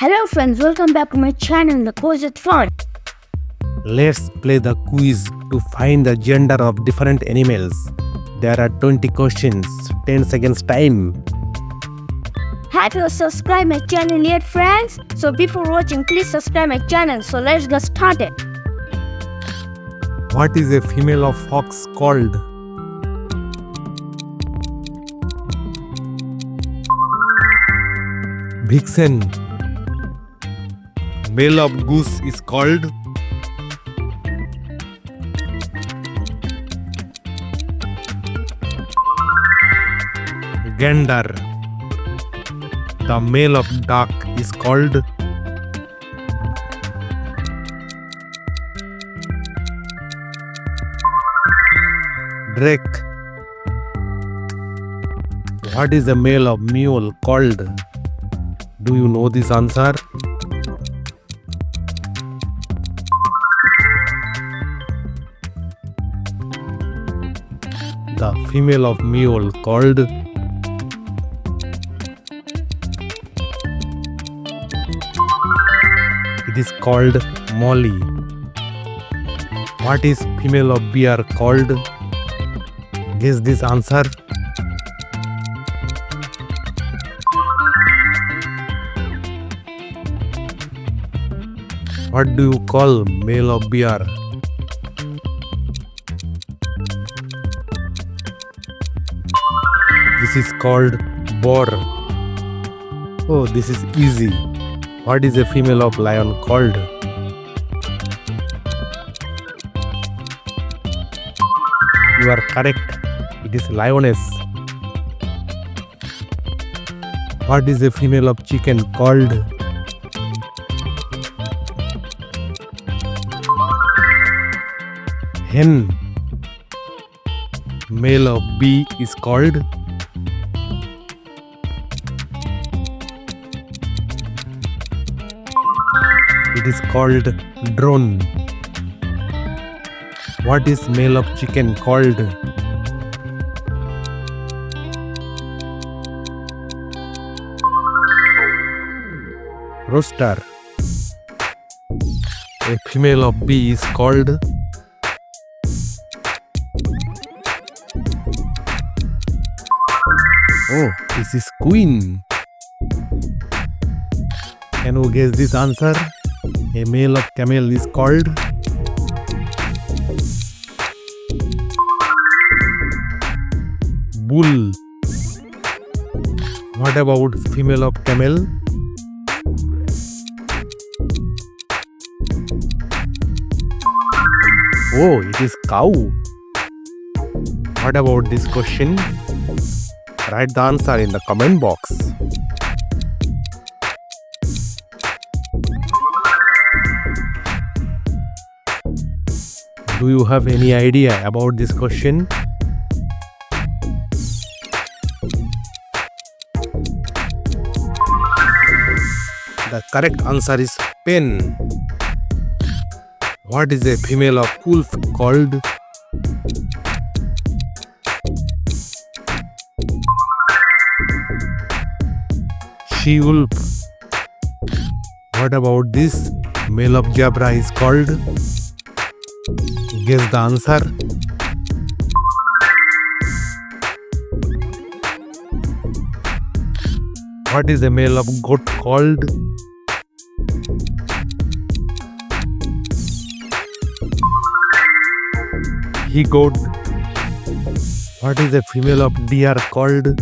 Hello friends, welcome back to my channel, The Quiz is Fun. Let's play the quiz to find the gender of different animals. There are 20 questions, 10 seconds time. Have you subscribed my channel yet friends? So before watching, please subscribe my channel. So let's get started. What is a female of fox called? Vixen. Male of goose is called? Gander. The male of duck is called? Drake. What is the male of mule called? Do you know this answer? The female of mule called? It is called Molly. What is female of bear called? Guess this answer. What do you call male of bear? This is called boar. Oh, this is easy. What is a female of lion called? You are correct. It is lioness. What is a female of chicken called? Hen. Male of bee is called? It is called drone. What is male of chicken called? Rooster. A female of bee is called? Oh, this is queen. Can you guess this answer? A male of camel is called? Bull. What about female of camel? Oh, it is cow. What about this question? Write the answer in the comment box. Do you have any idea about this question? The correct answer is pen. What is a female of wolf called? She-wolf. What about this male of zebra is called? Guess the answer. What is the male of goat called? He-goat. What is the female of deer called?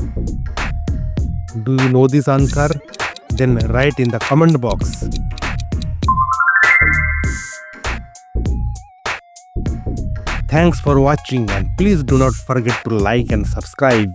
Do you know this answer? Then write in the comment box. Thanks for watching and please do not forget to like and subscribe.